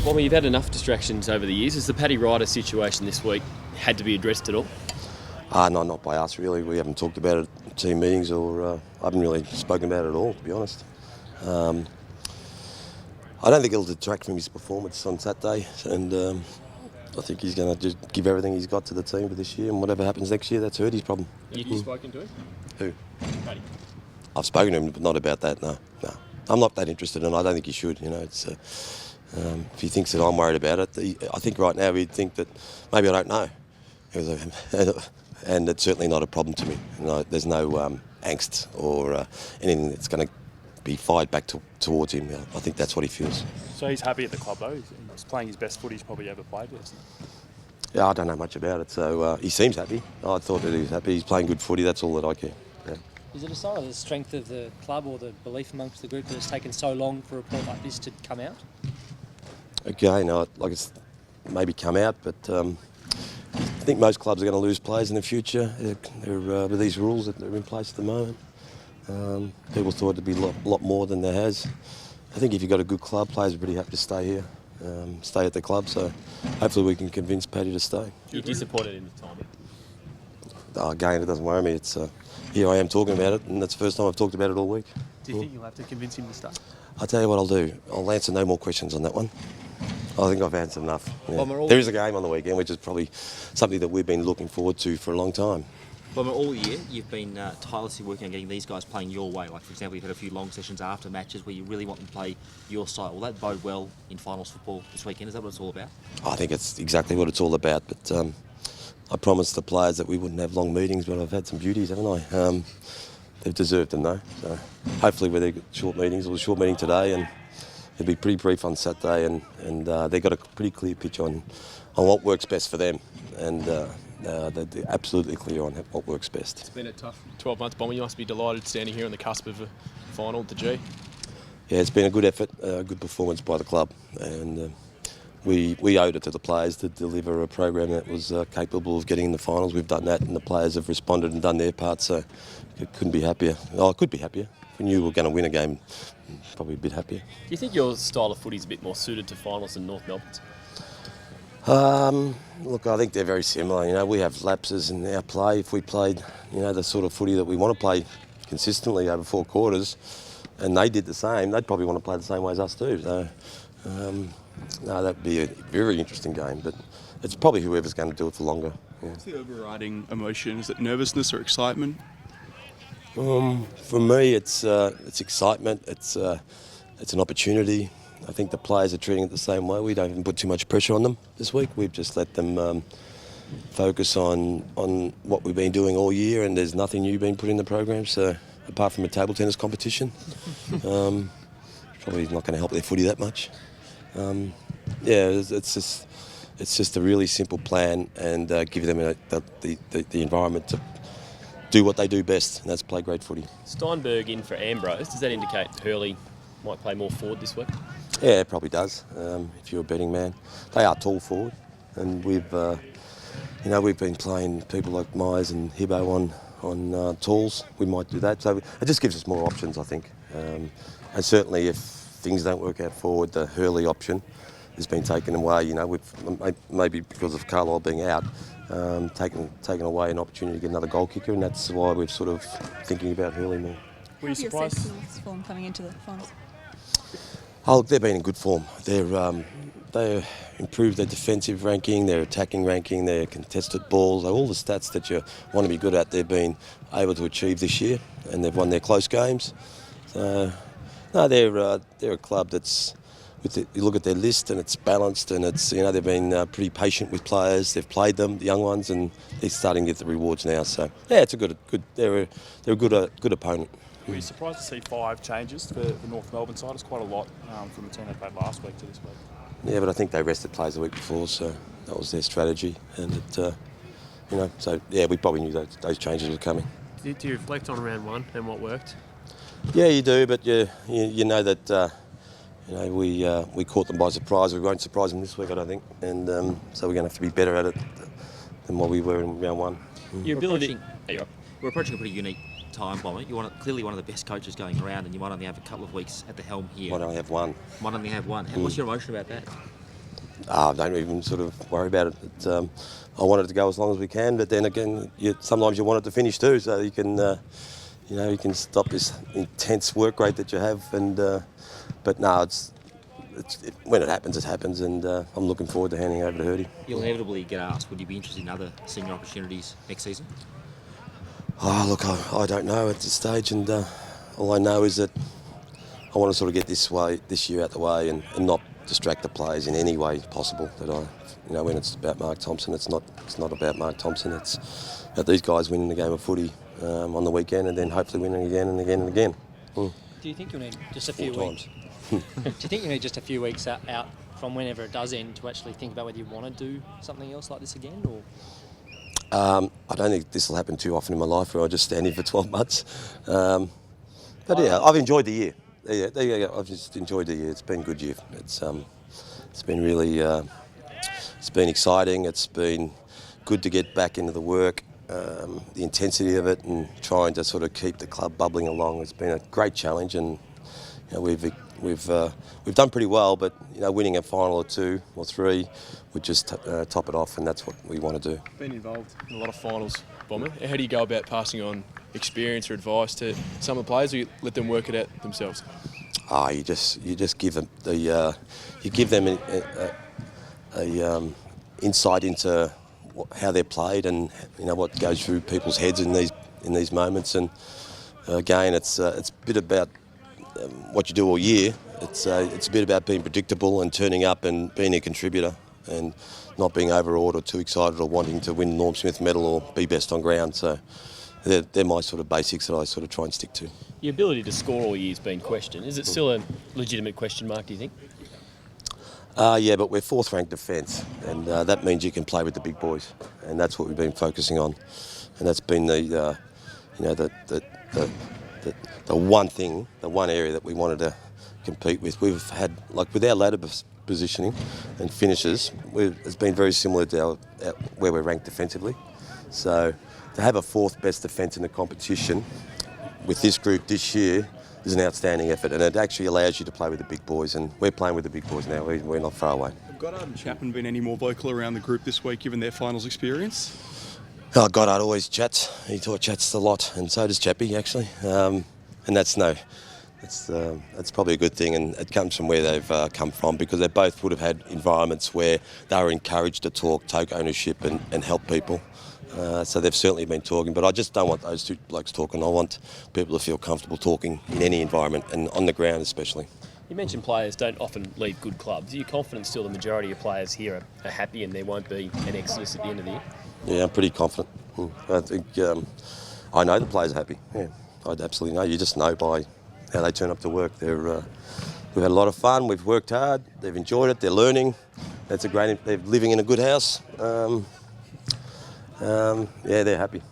Well, you've had enough distractions over the years. Has the Paddy Ryder situation this week had to be addressed at all? No, not by us really. We haven't talked about it at team meetings, or I haven't really spoken about it at all, to be honest. I don't think it'll detract from his performance on Saturday, and I think he's going to just give everything he's got to the team for this year, and whatever happens next year, that's his problem. Have you spoken to him? Who? Paddy. I've spoken to him, but not about that. No. I'm not that interested, and I don't think he should. It's if he thinks that I'm worried about it, I think right now he'd think that maybe I don't know, and it's certainly not a problem to me. There's no angst or anything that's going to be fired back towards him. I think that's what he feels. So he's happy at the club though? He's playing his best footy he's probably ever played, isn't he? Yeah, I don't know much about it, so he seems happy. I thought that he was happy. He's playing good footy, that's all that I care. Yeah. Is it a sign of the strength of the club or the belief amongst the group that it's taken so long for a report like this to come out? Again, it's maybe come out, but I think most clubs are going to lose players in the future with these rules that are in place at the moment. People thought it'd be a lot more than there has. I think if you've got a good club, players are pretty happy to stay here, stay at the club, so hopefully we can convince Paddy to stay. You're disappointed in the timing? Again, it doesn't worry me. It's here I am talking about it, and that's the first time I've talked about it all week. Do you think you'll have to convince him to stay? I'll tell you what I'll do. I'll answer no more questions on that one. I think I've answered enough. Yeah. Well, there is a game on the weekend, which is probably something that we've been looking forward to for a long time. Well, all year you've been tirelessly working on getting these guys playing your way. Like, for example, you've had a few long sessions after matches where you really want them to play your style. Will that bode well in finals football this weekend? Is that what it's all about? I think it's exactly what it's all about. But I promised the players that we wouldn't have long meetings, but I've had some beauties, haven't I? They've deserved them, though. So hopefully with their short meetings, it was a short meeting today, and it'll be pretty brief on Saturday, and they've got a pretty clear pitch on what works best for them. And they're absolutely clear on what works best. It's been a tough 12 months, Bomber. You must be delighted standing here on the cusp of a final at the G. Yeah, it's been a good effort, a good performance by the club, and we owed it to the players to deliver a program that was capable of getting in the finals. We've done that, and the players have responded and done their part, so I couldn't be happier. I could be happier. If we knew we were going to win a game, probably a bit happier. Do you think your style of footy is a bit more suited to finals than North Melbourne's? Look, I think they're very similar. We have lapses in our play. If we played, the sort of footy that we want to play consistently over 4 quarters, and they did the same, they'd probably want to play the same way as us too. So, that'd be a very interesting game. But it's probably whoever's going to do it for longer. Yeah. What's the overriding emotion? Is it nervousness or excitement? For me, it's excitement. It's an opportunity. I think the players are treating it the same way. We don't even put too much pressure on them this week. We've just let them focus on what we've been doing all year, and there's nothing new being put in the program. So apart from a table tennis competition, probably not going to help their footy that much. It's just a really simple plan, and give them the environment to do what they do best, and that's play great footy. Steinberg in for Ambrose. Does that indicate Hurley might play more forward this week? Yeah, it probably does. If you're a betting man, they are tall forward, and we've been playing people like Myers and Hibbo on talls. We might do that, so it just gives us more options, I think. And certainly, if things don't work out forward, the Hurley option has been taken away. Maybe because of Carlisle being out, taken away an opportunity to get another goal kicker, and that's why we're sort of thinking about Hurley more. Were you surprised? His form coming into the finals? Oh, look, they've been in good form. They improved their defensive ranking, their attacking ranking, their contested balls, all the stats that you want to be good at. They've been able to achieve this year, and they've won their close games. So, no, they're a club that's. You look at their list, and it's balanced, and it's they've been pretty patient with players. They've played them, the young ones, and they're starting to get the rewards now. So yeah, it's a good. They're a good opponent. Were you surprised to see 5 changes for the North Melbourne side? It's quite a lot from the team they played last week to this week. Yeah, but I think they rested players the week before, so that was their strategy. And so yeah, we probably knew those changes were coming. Do you reflect on round 1 and what worked? Yeah, you do, but you know that we caught them by surprise. We won't surprise them this week, I don't think, and so we're going to have to be better at it than what we were in round 1. Your ability. We're approaching a pretty unique time, Bomber. You're clearly one of the best coaches going around, and you might only have a couple of weeks at the helm here. Might only have one. Might only have one. And what's your emotion about that? Don't even sort of worry about it. I want it to go as long as we can, but then again, sometimes you want it to finish too, so you can, you can stop this intense work rate that you have. But no, when it happens, and I'm looking forward to handing over to Hurdy. You'll inevitably get asked, would you be interested in other senior opportunities next season? Oh, look, I don't know at this stage, and all I know is that I want to sort of get this year out the way and not distract the players in any way possible. That when it's about Mark Thompson, it's not about Mark Thompson. It's about these guys winning the game of footy on the weekend, and then hopefully winning again and again and again. Do you think you'll need just a few weeks? Do you think you need just a few weeks out from whenever it does end to actually think about whether you want to do something else like this again, or? I don't think this will happen too often in my life where I just stand here for 12 months. But yeah, I've enjoyed the year. I've just enjoyed the year. It's been a good year. It's been really, it's been exciting. It's been good to get back into the work, the intensity of it, and trying to sort of keep the club bubbling along. It's been a great challenge, and we've done pretty well. But winning a final or two or three would just top it off, and that's what we want to do. Been involved in a lot of finals, Bomber. How do you go about passing on experience or advice to some of the players, or you let them work it out themselves? You just give them a insight into how they're played, and what goes through people's heads in these moments. And again, it's a bit about what you do all year. It's a bit about being predictable and turning up and being a contributor, and not being overawed or too excited or wanting to win Norm Smith medal or be best on ground. So they're my sort of basics that I sort of try and stick to. Your ability to score all year has been questioned. Is it still a legitimate question mark, do you think? Yeah, but we're fourth ranked defence, and that means you can play with the big boys, and that's what we've been focusing on, and that's been the one thing, the one area that we wanted to compete with. We've had, like with our ladder positioning and finishes, it's been very similar to where we're ranked defensively. So to have a fourth best defence in the competition with this group this year is an outstanding effort, and it actually allows you to play with the big boys, and we're playing with the big boys now. We're not far away. Have Goddard and Chapman been any more vocal around the group this week, given their finals experience? Oh, Goddard always chats. He chats a lot, and so does Chappie actually. And that's probably a good thing, and it comes from where they've come from, because they both would have had environments where they were encouraged to talk, take ownership, and help people. So they've certainly been talking, but I just don't want those two blokes talking. I want people to feel comfortable talking in any environment, and on the ground especially. You mentioned players don't often leave good clubs. Are you confident still the majority of players here are happy and there won't be an exodus at the end of the year? Yeah, I'm pretty confident. I think I know the players are happy. Yeah, I absolutely know. You just know by how they turn up to work. We've had a lot of fun. We've worked hard. They've enjoyed it. They're learning. They're living in a good house. Yeah, they're happy.